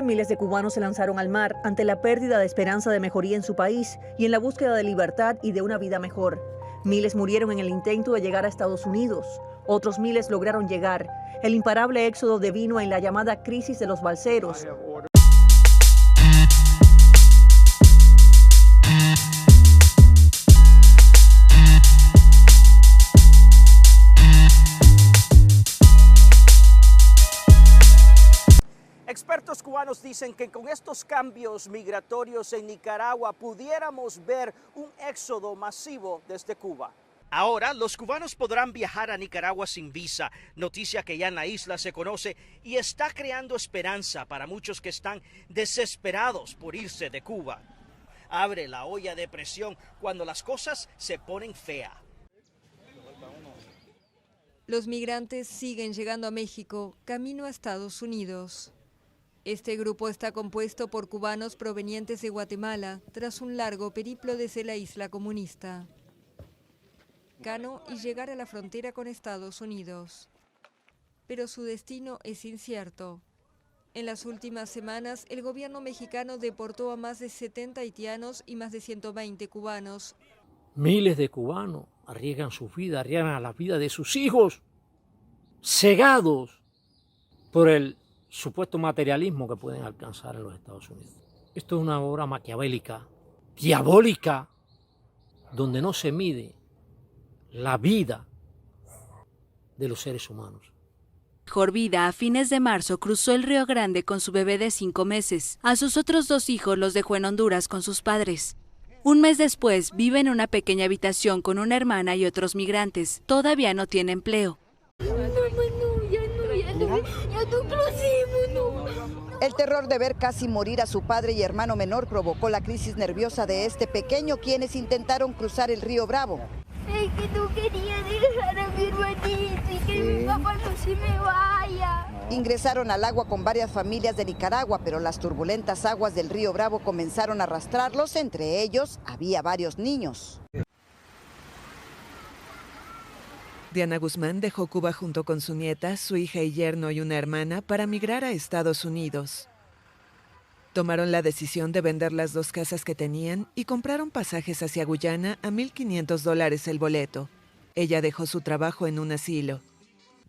miles de cubanos se lanzaron al mar ante la pérdida de esperanza de mejoría en su país y en la búsqueda de libertad y de una vida mejor. Miles murieron en el intento de llegar a Estados Unidos. Otros miles lograron llegar. El imparable éxodo devino en la llamada crisis de los balseros. Expertos cubanos dicen que con estos cambios migratorios en Nicaragua pudiéramos ver un éxodo masivo desde Cuba. Ahora los cubanos podrán viajar a Nicaragua sin visa, noticia que ya en la isla se conoce y está creando esperanza para muchos que están desesperados por irse de Cuba. Abre la olla de presión cuando las cosas se ponen feas. Los migrantes siguen llegando a México, camino a Estados Unidos. Este grupo está compuesto por cubanos provenientes de Guatemala, tras un largo periplo desde la isla comunista. Cano y llegar a la frontera con Estados Unidos. Pero su destino es incierto. En las últimas semanas, el gobierno mexicano deportó a más de 70 haitianos y más de 120 cubanos. Miles de cubanos arriesgan su vida, arriesgan la vida de sus hijos, cegados por el supuesto materialismo que pueden alcanzar en los Estados Unidos. Esto es una obra maquiavélica, diabólica, donde no se mide la vida de los seres humanos. Mejor Vida a fines de marzo cruzó el Río Grande con su bebé de 5 meses. A sus otros 2 hijos los dejó en Honduras con sus padres. Un mes después vive en una pequeña habitación con una hermana y otros migrantes. Todavía no tiene empleo. El terror de ver casi morir a su padre y hermano menor provocó la crisis nerviosa de este pequeño, quienes intentaron cruzar el río Bravo. Es que no quería dejar a mi hermanito y que mi papá no se me vaya. Ingresaron al agua con varias familias de Nicaragua, pero las turbulentas aguas del río Bravo comenzaron a arrastrarlos. Entre ellos había varios niños. Diana Guzmán dejó Cuba junto con su nieta, su hija y yerno y una hermana para migrar a Estados Unidos. Tomaron la decisión de vender las 2 casas que tenían y compraron pasajes hacia Guyana a $1,500 el boleto. Ella dejó su trabajo en un asilo.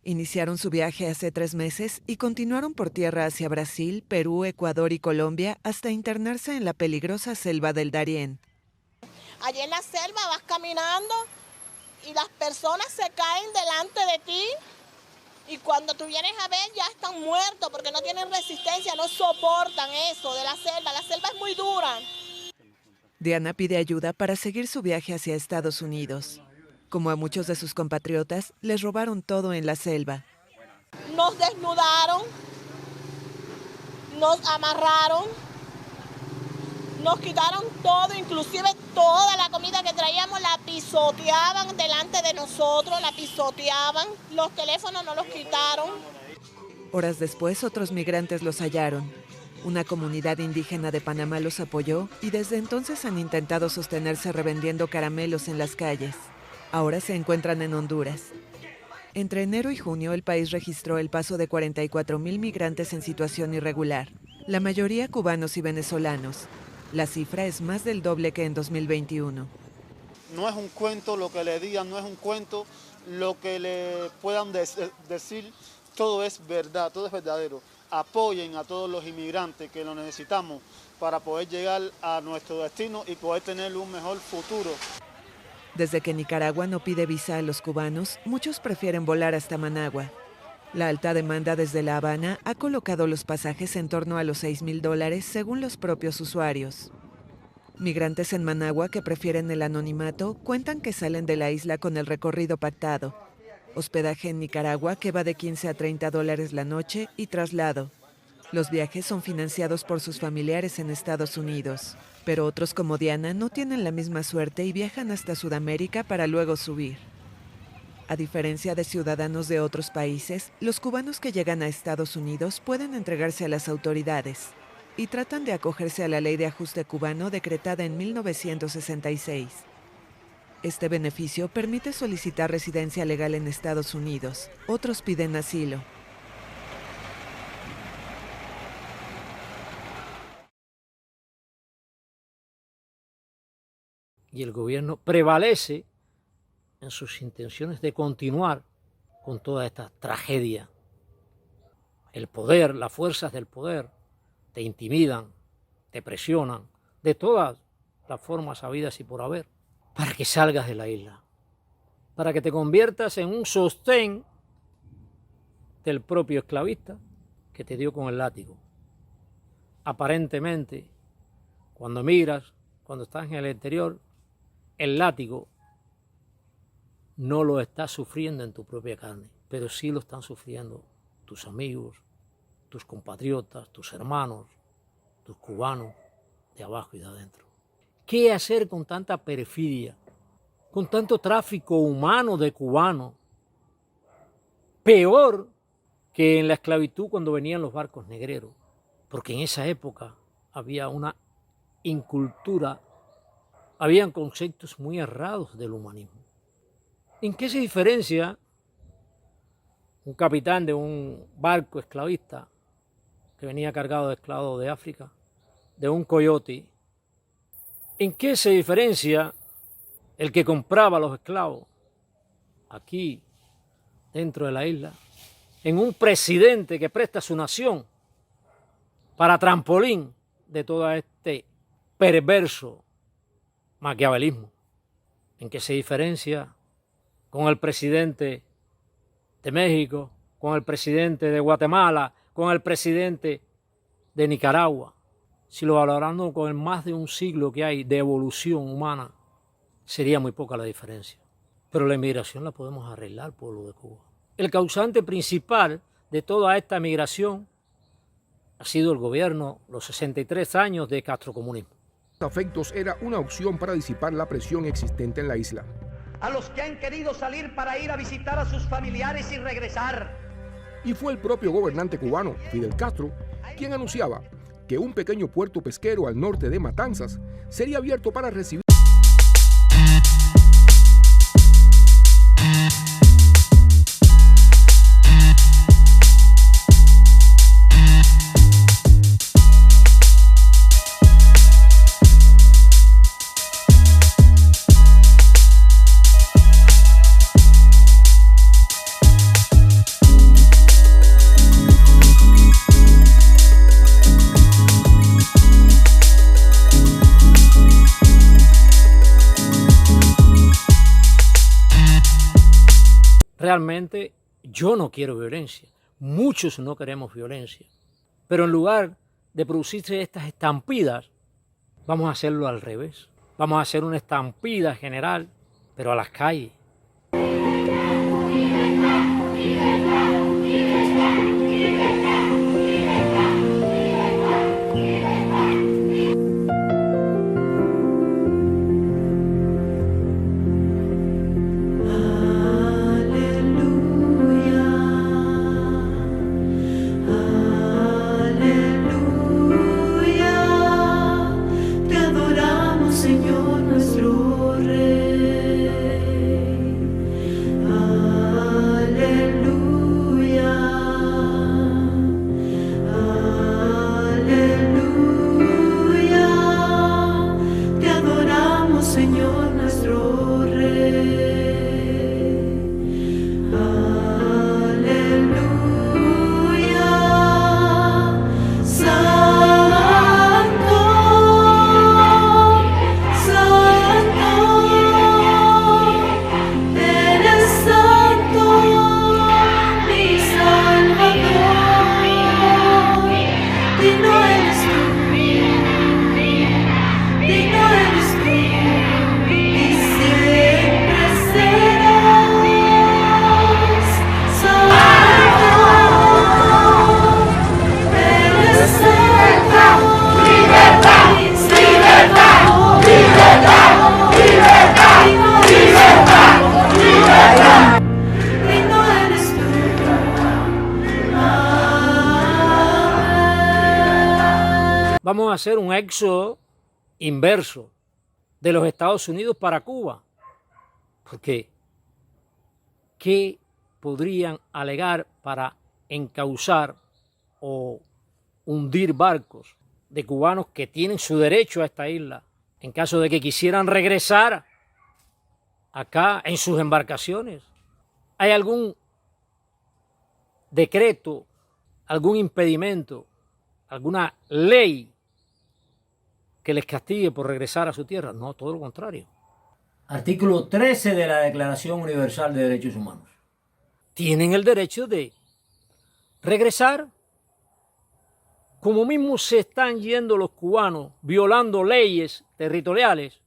Iniciaron su viaje hace 3 meses y continuaron por tierra hacia Brasil, Perú, Ecuador y Colombia hasta internarse en la peligrosa selva del Darién. Allí en la selva vas caminando y las personas se caen delante de ti. Y cuando tú vienes a ver ya están muertos porque no tienen resistencia, no soportan eso de la selva. La selva es muy dura. Diana pide ayuda para seguir su viaje hacia Estados Unidos. Como a muchos de sus compatriotas, les robaron todo en la selva. Nos desnudaron, nos amarraron, nos quitaron todo, inclusive toda la comida que traíamos la pisoteaban delante de nosotros, la pisoteaban, los teléfonos nos los quitaron. Horas después, otros migrantes los hallaron. Una comunidad indígena de Panamá los apoyó y desde entonces han intentado sostenerse revendiendo caramelos en las calles. Ahora se encuentran en Honduras. Entre enero y junio, el país registró el paso de 44,000 migrantes en situación irregular, la mayoría cubanos y venezolanos. La cifra es más del doble que en 2021. No es un cuento lo que le digan, no es un cuento lo que le puedan decir, todo es verdad, todo es verdadero. Apoyen a todos los inmigrantes que lo necesitamos para poder llegar a nuestro destino y poder tener un mejor futuro. Desde que Nicaragua no pide visa a los cubanos, muchos prefieren volar hasta Managua. La alta demanda desde La Habana ha colocado los pasajes en torno a los $6,000 según los propios usuarios. Migrantes en Managua que prefieren el anonimato cuentan que salen de la isla con el recorrido pactado. Hospedaje en Nicaragua que va de $15 a $30 la noche y traslado. Los viajes son financiados por sus familiares en Estados Unidos, pero otros como Diana no tienen la misma suerte y viajan hasta Sudamérica para luego subir. A diferencia de ciudadanos de otros países, los cubanos que llegan a Estados Unidos pueden entregarse a las autoridades y tratan de acogerse a la Ley de Ajuste Cubano decretada en 1966. Este beneficio permite solicitar residencia legal en Estados Unidos. Otros piden asilo. y el gobierno prevalece en sus intenciones de continuar con toda esta tragedia. El poder, las fuerzas del poder te intimidan, te presionan de todas las formas habidas y por haber para que salgas de la isla, para que te conviertas en un sostén del propio esclavista que te dio con el látigo. Aparentemente, cuando miras, cuando estás en el exterior, el látigo no lo estás sufriendo en tu propia carne, pero sí lo están sufriendo tus amigos, tus compatriotas, tus hermanos, tus cubanos de abajo y de adentro. ¿Qué hacer con tanta perfidia, con tanto tráfico humano de cubanos? Peor que en la esclavitud cuando venían los barcos negreros, porque en esa época había una incultura, habían conceptos muy errados del humanismo. ¿En qué se diferencia un capitán de un barco esclavista que venía cargado de esclavos de África, de un coyote? ¿En qué se diferencia el que compraba los esclavos aquí, dentro de la isla, en un presidente que presta su nación para trampolín de todo este perverso maquiavelismo? ¿En qué se diferencia con el presidente de México, con el presidente de Guatemala, con el presidente de Nicaragua? Si lo valoramos con el más de un siglo que hay de evolución humana, sería muy poca la diferencia. Pero la inmigración la podemos arreglar, pueblo de Cuba. El causante principal de toda esta migración ha sido el gobierno, los 63 años de castrocomunismo. Afectos era una opción para disipar la presión existente en la isla. A los que han querido salir para ir a visitar a sus familiares y regresar. Y fue el propio gobernante cubano, Fidel Castro, quien anunciaba que un pequeño puerto pesquero al norte de Matanzas sería abierto para recibir Realmente yo no quiero violencia, muchos no queremos violencia, pero en lugar de producirse estas estampidas, vamos a hacerlo al revés. Vamos a hacer una estampida general, pero a las calles. Vamos a hacer un éxodo inverso de los Estados Unidos para Cuba. Porque, ¿qué podrían alegar para encauzar o hundir barcos de cubanos que tienen su derecho a esta isla en caso de que quisieran regresar acá en sus embarcaciones. ¿Hay algún decreto, algún impedimento, alguna ley que les castigue por regresar a su tierra? No, todo lo contrario. Artículo 13 de la Declaración Universal de Derechos Humanos. Tienen el derecho de regresar, como mismo se están yendo los cubanos violando leyes territoriales,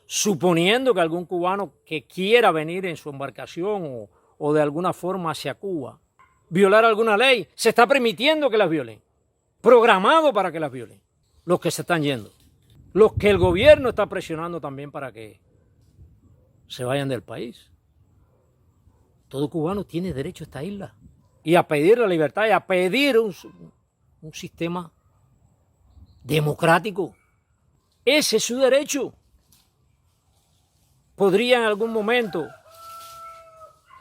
suponiendo que algún cubano que quiera venir en su embarcación o de alguna forma hacia Cuba, violar alguna ley, se está permitiendo que las violen, programado para que las violen, los que se están yendo, los que el gobierno está presionando también para que se vayan del país. Todo cubano tiene derecho a esta isla y a pedir la libertad y a pedir un sistema democrático. Ese es su derecho. ¿Podría en algún momento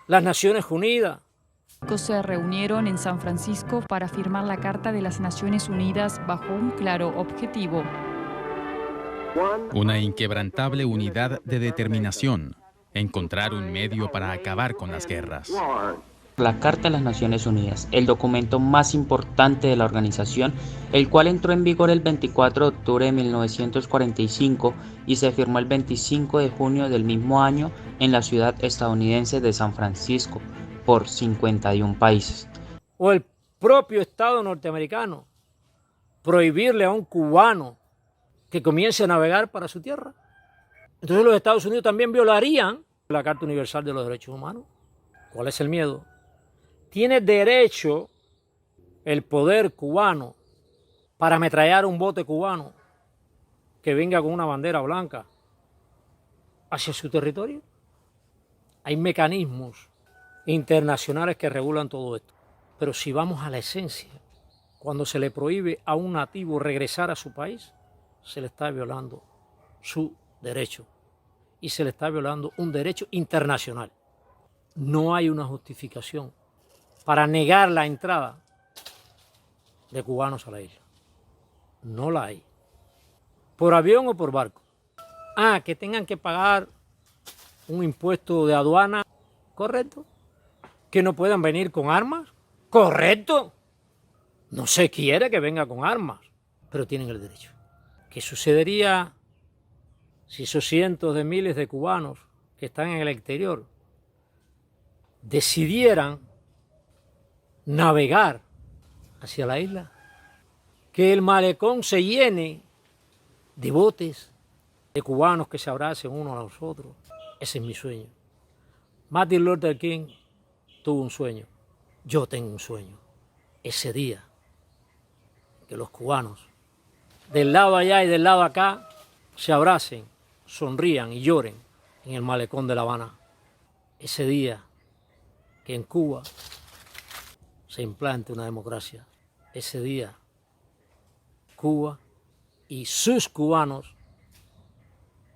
las Naciones Unidas se reunieron en San Francisco para firmar la Carta de las Naciones Unidas bajo un claro objetivo? Una inquebrantable unidad de determinación, encontrar un medio para acabar con las guerras. La Carta de las Naciones Unidas, el documento más importante de la organización, el cual entró en vigor el 24 de octubre de 1945 y se firmó el 25 de junio del mismo año en la ciudad estadounidense de San Francisco por 51 países. O el propio Estado norteamericano prohibirle a un cubano que comience a navegar para su tierra. Entonces los Estados Unidos también violarían la Carta Universal de los Derechos Humanos. ¿Cuál es el miedo? Tiene derecho el poder cubano para ametrallar un bote cubano que venga con una bandera blanca hacia su territorio. Hay mecanismos internacionales que regulan todo esto. Pero si vamos a la esencia, cuando se le prohíbe a un nativo regresar a su país, se le está violando su derecho y se le está violando un derecho internacional. No hay una justificación para negar la entrada de cubanos a la isla. No la hay. Por avión o por barco. Que tengan que pagar un impuesto de aduana, correcto. Que no puedan venir con armas, correcto. No se quiere que venga con armas, pero tienen el derecho. ¿Qué sucedería si esos cientos de miles de cubanos que están en el exterior decidieran navegar hacia la isla? Que el malecón se llene de botes, de cubanos que se abracen unos a los otros. Ese es mi sueño. Martin Luther King tuvo un sueño. Yo tengo un sueño. Ese día que los cubanos, del lado allá y del lado acá, se abracen, sonrían y lloren en el malecón de La Habana. Ese día que en Cuba se implante una democracia. Ese día Cuba y sus cubanos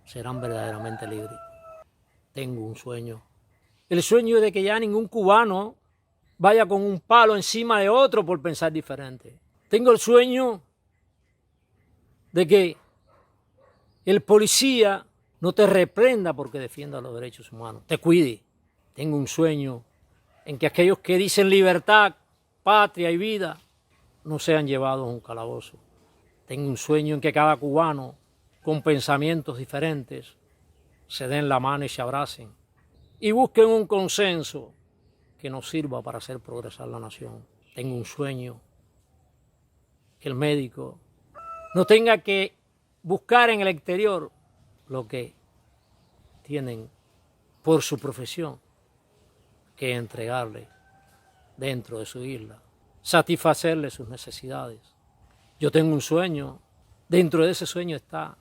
serán verdaderamente libres. Tengo un sueño. El sueño de que ya ningún cubano vaya con un palo encima de otro por pensar diferente. Tengo el sueño de que el policía no te reprenda porque defienda los derechos humanos, te cuide. Tengo un sueño en que aquellos que dicen libertad, patria y vida no sean llevados a un calabozo. Tengo un sueño en que cada cubano, con pensamientos diferentes, se den la mano y se abracen y busquen un consenso que nos sirva para hacer progresar la nación. Tengo un sueño que el médico no tenga que buscar en el exterior lo que tienen por su profesión que entregarle dentro de su isla, satisfacerle sus necesidades. Yo tengo un sueño, dentro de ese sueño está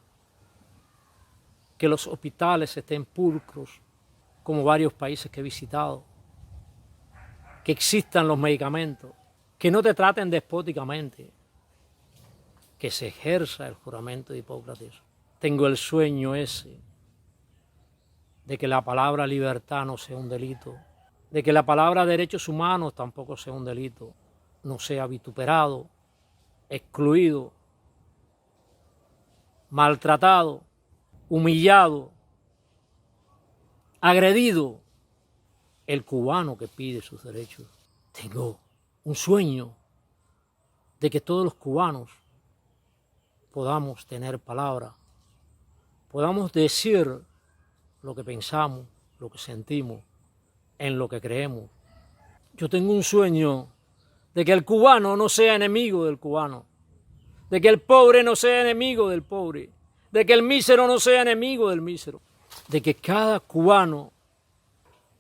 que los hospitales estén pulcros, como varios países que he visitado, que existan los medicamentos, que no te traten despóticamente, que se ejerza el juramento de Hipócrates. Tengo el sueño ese de que la palabra libertad no sea un delito, de que la palabra derechos humanos tampoco sea un delito, no sea vituperado, excluido, maltratado humillado, agredido, el cubano que pide sus derechos. Tengo un sueño de que todos los cubanos podamos tener palabra, podamos decir lo que pensamos, lo que sentimos, en lo que creemos. Yo tengo un sueño de que el cubano no sea enemigo del cubano, de que el pobre no sea enemigo del pobre, de que el mísero no sea enemigo del mísero, de que cada cubano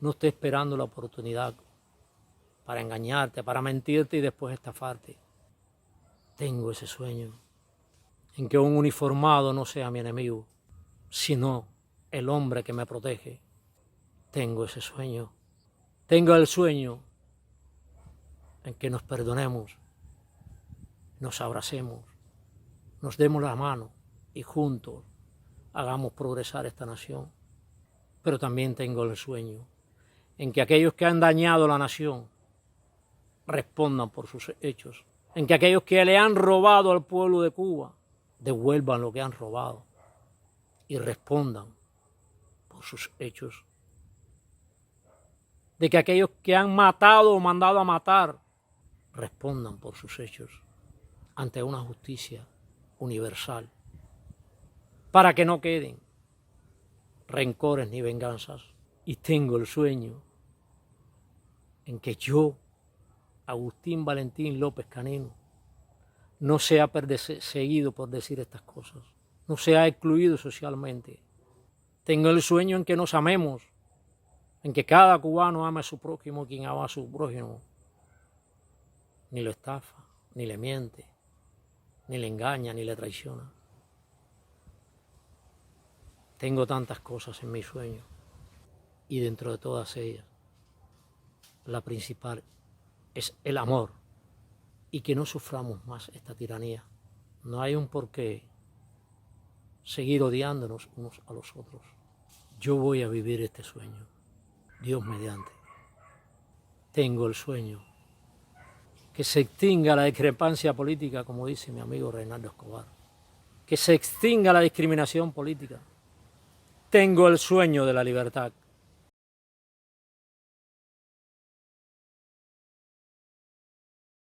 no esté esperando la oportunidad para engañarte, para mentirte y después estafarte. Tengo ese sueño en que un uniformado no sea mi enemigo, sino el hombre que me protege. Tengo ese sueño. Tengo el sueño en que nos perdonemos, nos abracemos, nos demos la mano y juntos hagamos progresar esta nación. Pero también tengo el sueño en que aquellos que han dañado la nación respondan por sus hechos, en que aquellos que le han robado al pueblo de Cuba devuelvan lo que han robado y respondan por sus hechos, de que aquellos que han matado o mandado a matar respondan por sus hechos ante una justicia universal, para que no queden rencores ni venganzas. Y tengo el sueño en que yo, Agustín Valentín López Canino, no sea perseguido por decir estas cosas, no sea excluido socialmente. Tengo el sueño en que nos amemos, en que cada cubano ame a su prójimo, quien ama a su prójimo ni lo estafa, ni le miente, ni le engaña, ni le traiciona. Tengo tantas cosas en mi sueño y dentro de todas ellas, la principal es el amor y que no suframos más esta tiranía. No hay un por qué seguir odiándonos unos a los otros. Yo voy a vivir este sueño, Dios mediante. Tengo el sueño que se extinga la discrepancia política, como dice mi amigo Reinaldo Escobar, que se extinga la discriminación política. Tengo el sueño de la libertad.